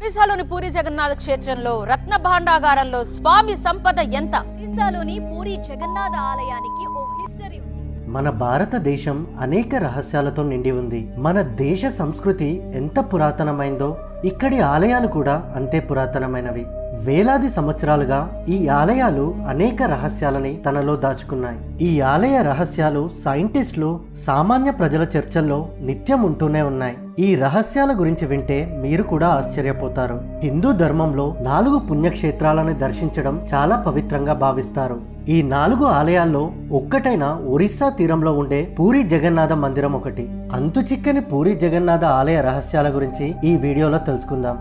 ఒడిశాలోని పూరి జగన్నాథ క్షేత్రంలో రత్న భాండాగారంలో స్వామి సంపద ఎంత? ఒడిశాలోని పూరి జగన్నాథ ఆలయానికి ఓ హిస్టరీ ఉంది. మన భారతదేశం అనేక రహస్యాలతో నిండి ఉంది. మన దేశ సంస్కృతి ఎంత పురాతనమైందో ఇక్కడి ఆలయాలు కూడా అంతే పురాతనమైనవి. వేలాది సంవత్సరాలుగా ఈ ఆలయాలు అనేక రహస్యాలని తనలో దాచుకున్నాయి. ఈ ఆలయ రహస్యాలు సైంటిస్టులు, సామాన్య ప్రజల చర్చల్లో నిత్యం ఉంటూనే ఉన్నాయి. ఈ రహస్యాల గురించి వింటే మీరు కూడా ఆశ్చర్యపోతారు. హిందూ ధర్మంలో 4 పుణ్యక్షేత్రాలను దర్శించడం చాలా పవిత్రంగా భావిస్తారు. ఈ 4 ఆలయాల్లో ఒక్కటైన ఒరిస్సా తీరంలో ఉండే పూరి జగన్నాథ మందిరం ఒకటి. అంతు చిక్కని పూరి జగన్నాథ ఆలయ రహస్యాల గురించి ఈ వీడియోలో తెలుసుకుందాం.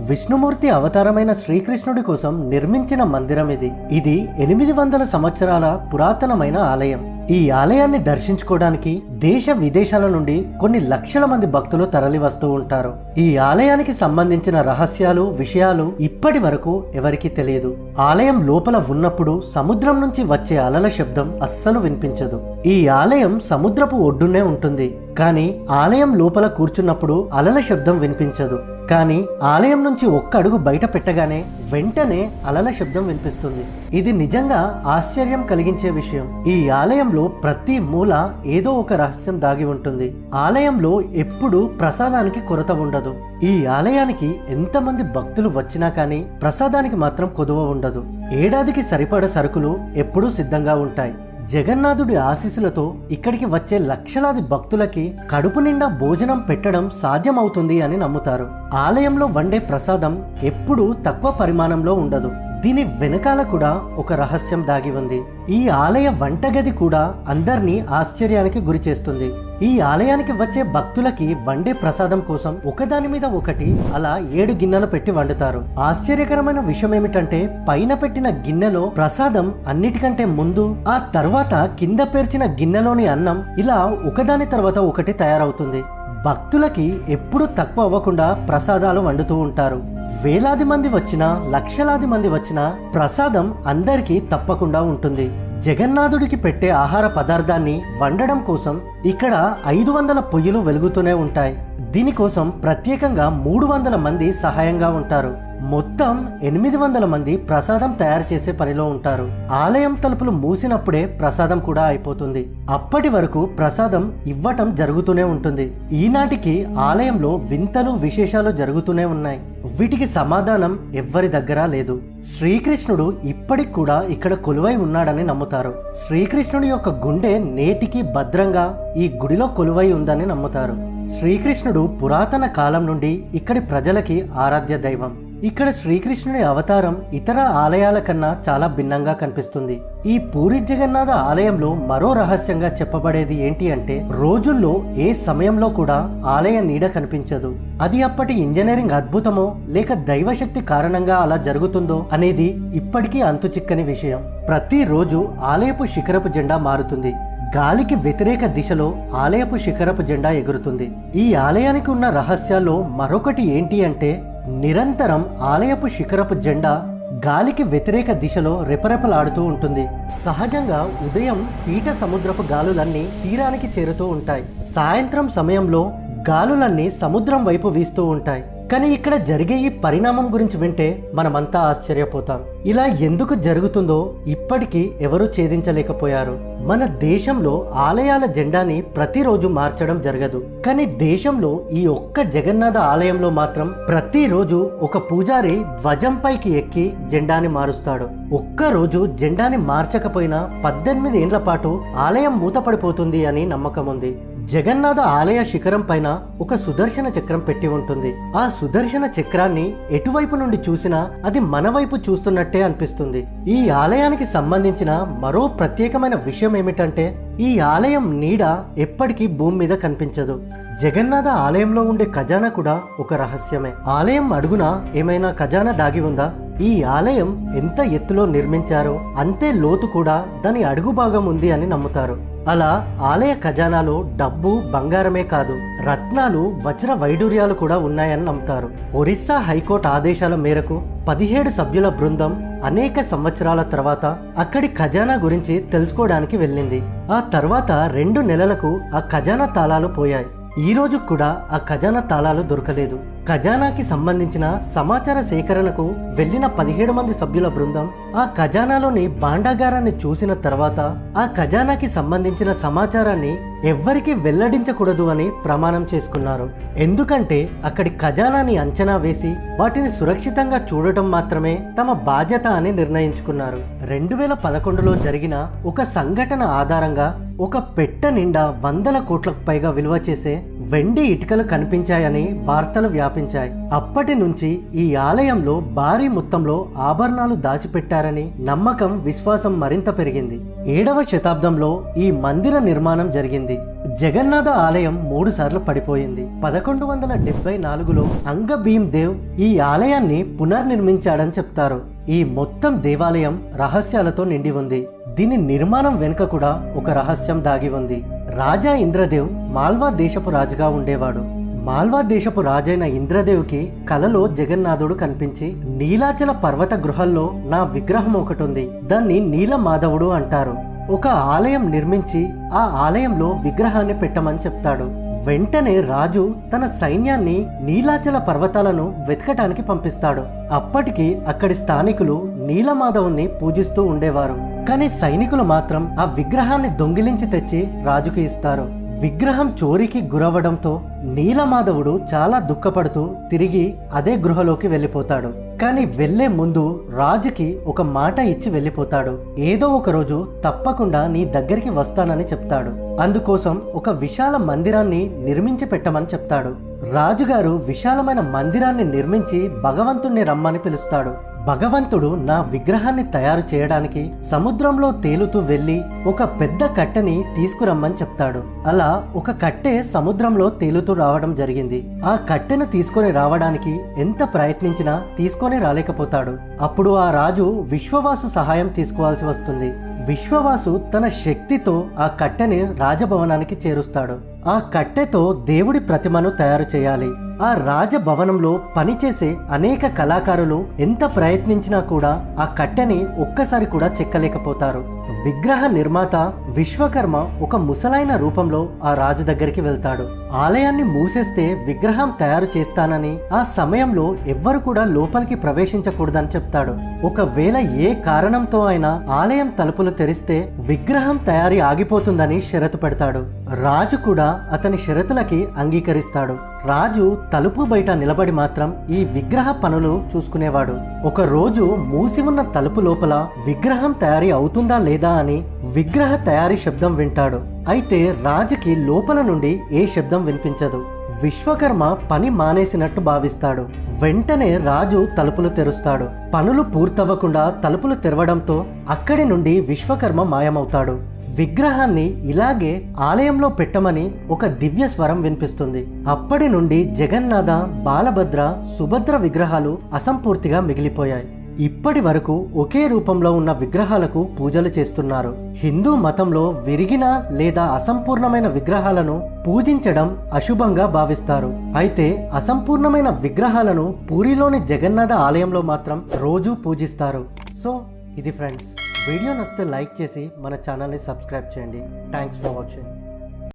విష్ణుమూర్తి అవతారమైన శ్రీకృష్ణుడి కోసం నిర్మించిన మందిరం ఇది. ఇది 800 సంవత్సరాల పురాతనమైన ఆలయం. ఈ ఆలయాన్ని దర్శించుకోవడానికి దేశ విదేశాల నుండి కొన్ని లక్షల మంది భక్తులు తరలి వస్తూ ఉంటారు. ఈ ఆలయానికి సంబంధించిన రహస్యాలు, విషయాలు ఇప్పటి వరకు ఎవరికీ తెలియదు. ఆలయం లోపల ఉన్నప్పుడు సముద్రం నుంచి వచ్చే అలల శబ్దం అస్సలు వినిపించదు. ఈ ఆలయం సముద్రపు ఒడ్డునే ఉంటుంది. కానీ ఆలయం లోపల కూర్చున్నప్పుడు అలల శబ్దం వినిపించదు. కానీ ఆలయం నుంచి ఒక్క అడుగు బయట పెట్టగానే వెంటనే అలల శబ్దం వినిపిస్తుంది. ఇది నిజంగా ఆశ్చర్యం కలిగించే విషయం. ఈ ఆలయంలో ప్రతి మూల ఏదో ఒక రహస్యం దాగి ఉంటుంది. ఆలయంలో ఎప్పుడూ ప్రసాదానికి కొరత ఉండదు. ఈ ఆలయానికి ఎంతమంది భక్తులు వచ్చినా కానీ ప్రసాదానికి మాత్రం కొదువ ఉండదు. ఏడాదికి సరిపడ సరుకులు ఎప్పుడూ సిద్ధంగా ఉంటాయి. జగన్నాథుడి ఆశీస్సులతో ఇక్కడికి వచ్చే లక్షలాది భక్తులకి కడుపు నిండా భోజనం పెట్టడం సాధ్యమవుతుంది అని నమ్ముతారు. ఆలయంలో వండే ప్రసాదం ఎప్పుడూ తక్కువ పరిమాణంలో ఉండదు. దీని వెనకాల కూడా ఒక రహస్యం దాగి ఉంది. ఈ ఆలయ వంటగది కూడా అందరినీ ఆశ్చర్యానికి గురి చేస్తుంది. ఈ ఆలయానికి వచ్చే భక్తులకి వండే ప్రసాదం కోసం ఒకదాని మీద ఒకటి అలా 7 గిన్నెలు పెట్టి వండుతారు. ఆశ్చర్యకరమైన విషయం ఏమిటంటే పైన పెట్టిన గిన్నెలో ప్రసాదం అన్నిటికంటే ముందు, ఆ తర్వాత కింద పేర్చిన గిన్నెలోని అన్నం ఇలా ఒకదాని తర్వాత ఒకటి తయారవుతుంది. భక్తులకి ఎప్పుడు తక్కువ అవ్వకుండా ప్రసాదాలు వండుతూ ఉంటారు. వేలాది మంది వచ్చినా, లక్షలాది మంది వచ్చినా ప్రసాదం అందరికీ తప్పకుండా ఉంటుంది. జగన్నాథుడికి పెట్టే ఆహార పదార్థాన్ని వండడం కోసం ఇక్కడ 500 పొయ్యిలు వెలుగుతూనే ఉంటాయి. దీనికోసం ప్రత్యేకంగా 300 మంది సహాయంగా ఉంటారు. మొత్తం 800 మంది ప్రసాదం తయారు చేసే పనిలో ఉంటారు. ఆలయం తలుపులు మూసినప్పుడే ప్రసాదం కూడా అయిపోతుంది. అప్పటి వరకు ప్రసాదం ఇవ్వటం జరుగుతూనే ఉంటుంది. ఈనాటికి ఆలయంలో వింతలు, విశేషాలు జరుగుతూనే ఉన్నాయి. వీటికి సమాధానం ఎవ్వరి దగ్గర లేదు. శ్రీకృష్ణుడు ఇప్పటికి కూడా ఇక్కడ కొలువై ఉన్నాడని నమ్ముతారు. శ్రీకృష్ణుడి యొక్క గుండె నేటికి భద్రంగా ఈ గుడిలో కొలువై ఉందని నమ్ముతారు. శ్రీకృష్ణుడు పురాతన కాలం నుండి ఇక్కడి ప్రజలకి ఆరాధ్య దైవం. ఇక్కడ శ్రీకృష్ణుడి అవతారం ఇతర ఆలయాల కన్నా చాలా భిన్నంగా కనిపిస్తుంది. ఈ పూరి జగన్నాథ ఆలయంలో మరో రహస్యంగా చెప్పబడేది ఏంటి అంటే, రోజుల్లో ఏ సమయంలో కూడా ఆలయ నీడ కనిపించదు. అది అప్పటి ఇంజనీరింగ్ అద్భుతమో లేక దైవశక్తి కారణంగా అలా జరుగుతుందో అనేది ఇప్పటికీ అంతుచిక్కని విషయం. ప్రతిరోజు ఆలయపు శిఖరపు జెండా మారుతుంది. గాలికి వ్యతిరేక దిశలో ఆలయపు శిఖరపు జెండా ఎగురుతుంది. ఈ ఆలయానికి ఉన్న రహస్యాల్లో మరొకటి ఏంటి అంటే, నిరంతరం ఆలయపు శిఖరపు జెండా గాలికి వ్యతిరేక దిశలో రెపరెపలాడుతూ ఉంటుంది. సహజంగా ఉదయం పీఠ సముద్రపు గాలులన్నీ తీరానికి చేరుతూ ఉంటాయి. సాయంత్రం సమయంలో గాలులన్నీ సముద్రం వైపు వీస్తూ ఉంటాయి. కానీ ఇక్కడ జరిగే ఈ పరిణామం గురించి వింటే మనమంతా ఆశ్చర్యపోతాం. ఇలా ఎందుకు జరుగుతుందో ఇప్పటికీ ఎవరూ ఛేదించలేకపోయారు. మన దేశంలో ఆలయాల జెండాని ప్రతిరోజు మార్చడం జరగదు. కానీ దేశంలో ఈ ఒక్క జగన్నాథ ఆలయంలో మాత్రం ప్రతిరోజు ఒక పూజారి ధ్వజంపైకి ఎక్కి జెండాని మారుస్తాడు. ఒక్కరోజు జెండాని మార్చకపోయినా 18 ఏండ్ల పాటు ఆలయం మూతపడిపోతుంది అని నమ్మకం ఉంది. జగన్నాథ ఆలయ శిఖరం పైన ఒక సుదర్శన చక్రం పెట్టి ఉంటుంది. ఆ సుదర్శన చక్రాన్ని ఎటువైపు నుండి చూసినా అది మన వైపు చూస్తున్నట్టే అనిపిస్తుంది. ఈ ఆలయానికి సంబంధించిన మరో ప్రత్యేకమైన విషయం ఏమిటంటే, ఈ ఆలయం నీడ ఎప్పటికీ భూమి మీద కనిపించదు. జగన్నాథ ఆలయంలో ఉండే ఖజానా కూడా ఒక రహస్యమే. ఆలయం అడుగున ఏమైనా ఖజానా దాగి ఉందా? ఈ ఆలయం ఎంత ఎత్తులో నిర్మించారో అంతే లోతు కూడా దాని అడుగు భాగం ఉంది అని నమ్ముతారు. అలా ఆలయ ఖజానాలో డబ్బు, బంగారమే కాదు, రత్నాలు, వజ్ర వైడూర్యాలు కూడా ఉన్నాయని నమ్ముతారు. ఒరిస్సా హైకోర్టు ఆదేశాల మేరకు 17 సభ్యుల బృందం అనేక సంవత్సరాల తర్వాత అక్కడి ఖజానా గురించి తెలుసుకోవడానికి వెళ్ళింది. ఆ తర్వాత 2 నెలలకు ఆ ఖజానా తాళాలు పోయాయి. ఈ రోజు కూడా ఆ ఖజానా తాళాలు దొరకలేదు. ఖజానాకి సంబంధించిన సమాచార సేకరణకు వెళ్లిన 17 మంది సభ్యుల బృందం ఆ ఖజానాలోని భాండాగారాన్ని చూసిన తర్వాత ఆ ఖజానాకి సంబంధించిన సమాచారాన్ని ఎవ్వరికీ వెల్లడించకూడదు అని ప్రమాణం చేసుకున్నారు. ఎందుకంటే అక్కడి ఖజానాని అంచనా వేసి వాటిని సురక్షితంగా చూడటం మాత్రమే తమ బాధ్యత అని నిర్ణయించుకున్నారు. 2011లో జరిగిన ఒక సంఘటన ఆధారంగా ఒక పెట్టె నిండా 100 కోట్లకు పైగా విలువ చేసే వెండి ఇటుకలు కనిపించాయని వార్తలు వ్యాపించాయి. అప్పటి నుంచి ఈ ఆలయంలో భారీ మొత్తంలో ఆభరణాలు దాచిపెట్టారని నమ్మకం, విశ్వాసం మరింత పెరిగింది. 7వ శతాబ్దంలో ఈ మందిర నిర్మాణం జరిగింది. జగన్నాథ ఆలయం 3 సార్లు పడిపోయింది. 1174లో అంగభీమ్ దేవ్ ఈ ఆలయాన్ని పునర్నిర్మించాడని చెప్తారు. ఈ మొత్తం దేవాలయం రహస్యాలతో నిండి ఉంది. దీని నిర్మాణం వెనుక కూడా ఒక రహస్యం దాగి ఉంది. రాజా ఇంద్రదేవ్ మాల్వా దేశపు రాజుగా ఉండేవాడు. మాల్వా దేశపు రాజైన ఇంద్రదేవ్కి కలలో జగన్నాథుడు కనిపించి, నీలాచల పర్వత గృహంలో నా విగ్రహం ఒకటి ఉంది, దాన్ని నీలమాధవుడు అంటారు. ఒక ఆలయం నిర్మించి ఆ ఆలయంలో విగ్రహాన్ని పెట్టమని చెప్తాడు. వెంటనే రాజు తన సైన్యాన్ని నీలాచల పర్వతాలను వెతకటానికి పంపిస్తాడు. అప్పటికి అక్కడి స్థానికులు నీలమాధవుని పూజిస్తూ ఉండేవారు. కానీ సైనికులు మాత్రం ఆ విగ్రహాన్ని దొంగిలించి తెచ్చి రాజుకి ఇస్తారు. విగ్రహం చోరీకి గురవడంతో నీలమాధవుడు చాలా దుఃఖపడుతూ తిరిగి అదే గృహలోకి వెళ్ళిపోతాడు. కానీ వెళ్లే ముందు రాజుకి ఒక మాట ఇచ్చి వెళ్ళిపోతాడు. ఏదో ఒక రోజు తప్పకుండా నీ దగ్గరికి వస్తానని చెప్తాడు. అందుకోసం ఒక విశాల మందిరాన్ని నిర్మించి పెట్టమని చెప్తాడు. రాజుగారు విశాలమైన మందిరాన్ని నిర్మించి భగవంతుణ్ణి రమ్మని పిలుస్తాడు. భగవంతుడు నా విగ్రహాన్ని తయారు చేయడానికి సముద్రంలో తేలుతూ వెళ్లి ఒక పెద్ద కట్టెని తీసుకురమ్మని చెప్తాడు. అలా ఒక కట్టె సముద్రంలో తేలుతూ రావడం జరిగింది. ఆ కట్టెను తీసుకొని రావడానికి ఎంత ప్రయత్నించినా తీసుకొని రాలేకపోతాడు. అప్పుడు ఆ రాజు విశ్వవాసు సహాయం తీసుకోవాల్సి వస్తుంది. విశ్వవాసు తన శక్తితో ఆ కట్టెని రాజభవనానికి చేరుస్తాడు. ఆ కట్టెతో దేవుడి ప్రతిమను తయారు చేయాలి. ఆ రాజభవనంలో పనిచేసే అనేక కళాకారులు ఎంత ప్రయత్నించినా కూడా ఆ కట్టెని ఒక్కసారి కూడా చెక్కలేకపోతారు. విగ్రహ నిర్మాత విశ్వకర్మ ఒక ముసలైన రూపంలో ఆ రాజు దగ్గరికి వెళ్తాడు. ఆలయాన్ని మూసేస్తే విగ్రహం తయారు చేస్తానని, ఆ సమయంలో ఎవ్వరు కూడా లోపలికి ప్రవేశించకూడదని చెప్తాడు. ఒకవేళ ఏ కారణంతో అయినా ఆలయం తలుపులు తెరిస్తే విగ్రహం తయారీ ఆగిపోతుందని షరతు పెడతాడు. రాజు కూడా అతని షరతులకి అంగీకరిస్తాడు. రాజు తలుపు బయట నిలబడి మాత్రం ఈ విగ్రహ పనులు చూసుకునేవాడు. ఒక రోజు మూసి ఉన్న తలుపు లోపల విగ్రహం తయారీ అవుతుందా లేదా అని విగ్రహ తయారీ శబ్దం వింటాడు. అయితే రాజుకి లోపల నుండి ఏ శబ్దం వినిపించదు. విశ్వకర్మ పని మానేసినట్టు భావిస్తాడు. వెంటనే రాజు తలుపులు తెరుస్తాడు. పనులు పూర్తవ్వకుండా తలుపులు తెరవడంతో అక్కడి నుండి విశ్వకర్మ మాయమవుతాడు. విగ్రహాన్ని ఇలాగే ఆలయంలో పెట్టమని ఒక దివ్య స్వరం వినిపిస్తుంది. అప్పటి నుండి జగన్నాథ, బాలభద్ర, సుభద్ర విగ్రహాలు అసంపూర్తిగా మిగిలిపోయాయి. ఇప్పటి వరకు ఒకే రూపంలో ఉన్న విగ్రహాలకు పూజలు చేస్తున్నారు. హిందూ మతంలో విరిగిన లేదా అసంపూర్ణమైన విగ్రహాలను పూజించడం అశుభంగా భావిస్తారు. అయితే అసంపూర్ణమైన విగ్రహాలను పూరిలోని జగన్నాథ ఆలయంలో మాత్రం రోజూ పూజిస్తారు. సో ఇది ఫ్రెండ్స్, వీడియో నచ్చితే లైక్ చేసి మన ఛానల్ని సబ్స్క్రైబ్ చేయండి. Thanks for watching.